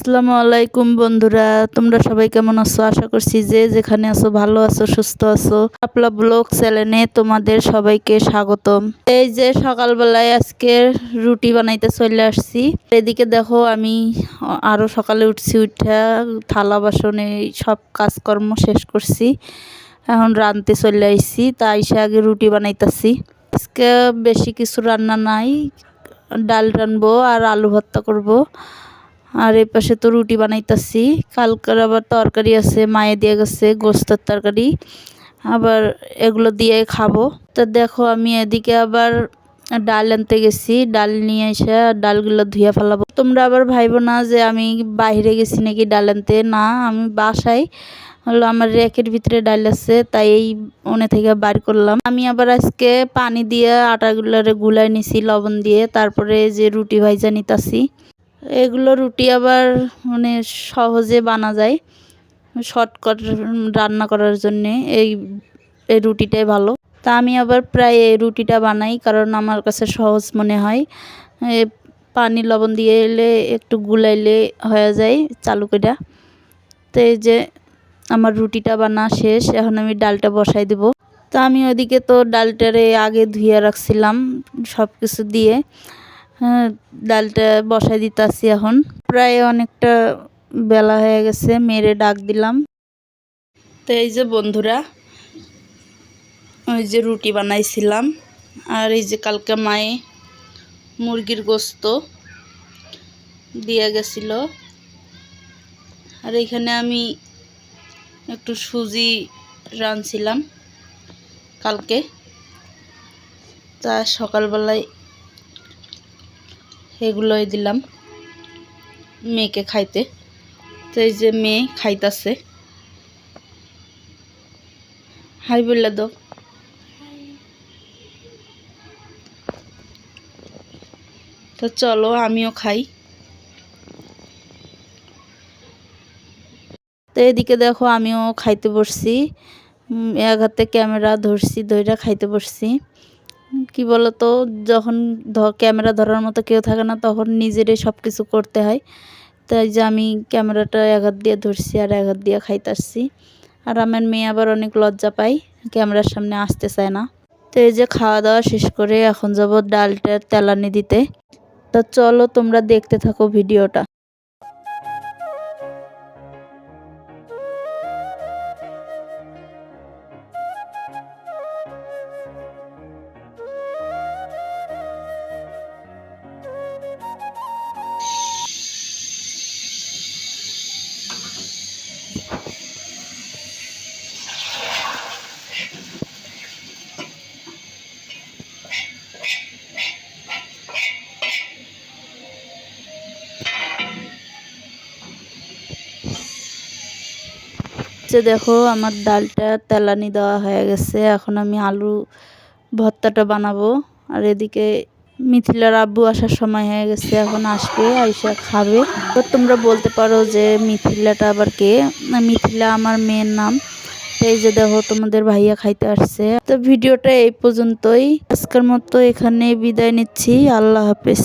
আসসালামু আলাইকুম বন্ধুরা, তোমরা সবাই কেমন আছো? আশা করছি যে যেখানে আছো ভালো আছো, সুস্থ আছো। আপলা ব্লগ চ্যানেলে তোমাদের সবাইকে স্বাগতম। এই যে সকালবেলায় আজকে রুটি বানাইতে চলে আসছি। এদিকে দেখো আমি আরো সকালে উঠছি, উঠা থালা বাসন এই সব কাজকর্ম শেষ করছি। এখন রাঁধতে চলে আসছি, তাই সে আগে রুটি বানাইতেছি। আজকে বেশি কিছু রান্না নাই, ডাল রানবো আর আলু ভর্তা করবো। আর এই পাশে তো রুটি বানাইতেছি। কালকের আবার তরকারি আছে, মায়ে দিয়ে গেছে গোস্তের তরকারি, আবার এগুলো দিয়ে খাবো। তো দেখো আমি এদিকে আবার ডাল আনতে গেছি, ডাল নিয়ে এসে ডালগুলো ধুয়ে ফেলাবো। তোমরা আবার ভাইবো না যে আমি বাইরে গেছি নাকি ডাল আনতে, না আমি বাসায় হলো আমার র্যাকের ভিতরে ডাল আছে, তাই এই মনে থেকে বার করলাম। আমি আবার আজকে পানি দিয়ে আটাগুলারে গুলাই নিছি লবণ দিয়ে, তারপরে যে রুটি ভাইজা নিতাছি। এগুলো রুটি আবার মানে সহজে বানা যায়, শর্টকাট রান্না করার জন্যে এই রুটিটাই ভালো। তা আমি আবার প্রায় এই রুটিটা বানাই, কারণ আমার কাছে সহজ মনে হয়। পানি লবণ দিয়ে এলে একটু গুলাইলে হয়ে যায় চালু করে। তো এই যে আমার রুটিটা বানা শেষ, এখন আমি ডালটা বসাই দেব। তো আমি ওইদিকে তো ডালটারে আগে ধুয়ে রাখছিলাম সব কিছু দিয়ে। ডালটা বসাই দিতেছি। এখন প্রায় অনেকটা বেলা হয়ে গেছে, মেরে ডাক দিলাম। তো এই যে বন্ধুরা, ওই যে রুটি বানাইছিলাম, আর এই যে কালকে মায়ে মুরগির গোস্ত দিয়ে গেছিল, আর এখানে আমি একটু সুজি রাঁধছিলাম কালকে। তা সকালবেলায় এগুলোই দিলাম মেয়েকে খাইতে। তো এই যে মেয়ে খাইতাছে, হাই বললে দাও। তো চলো আমিও খাই। তো এদিকে দেখো আমিও খাইতে বসছি, এক হাতে ক্যামেরা ধরছি, ধইরা খাইতে বসছি। কি বলতো, যখন ক্যামেরা ধরার মতো কেউ থাকে না, তখন নিজেরই সব কিছু করতে হয়। তাই যে আমি ক্যামেরাটা এক হাত দিয়ে ধরছি আর এক হাত দিয়ে খাইতাছি। আর আমার মেয়ে আবার অনেক লজ্জা পায়, ক্যামেরার সামনে আসতে চায় না। তো এই যে খাওয়া দাওয়া শেষ করে এখন যাব ডালটার তেলানি দিতে। তা চলো তোমরা দেখতে থাকো ভিডিওটা। দেখো আমার ডালটা তেলানি দেওয়া হয়ে গেছে, এখন আমি আলু ভর্তাটা বানাবো। আর এদিকে মিথিলার আব্বু আসার সময় হয়ে গেছে, এখন আসবে, আইসা খাবে। তো তোমরা বলতে পারো যে মিথিলাটা আবার কে? মিথিলা আমার মেয়ের নাম। এই যে দেখো তোমাদের ভাইয়া খাইতে আসছে। তো ভিডিওটা এই পর্যন্তই, আজকের মতো এখানে বিদায় নিচ্ছি। আল্লাহ হাফেজ।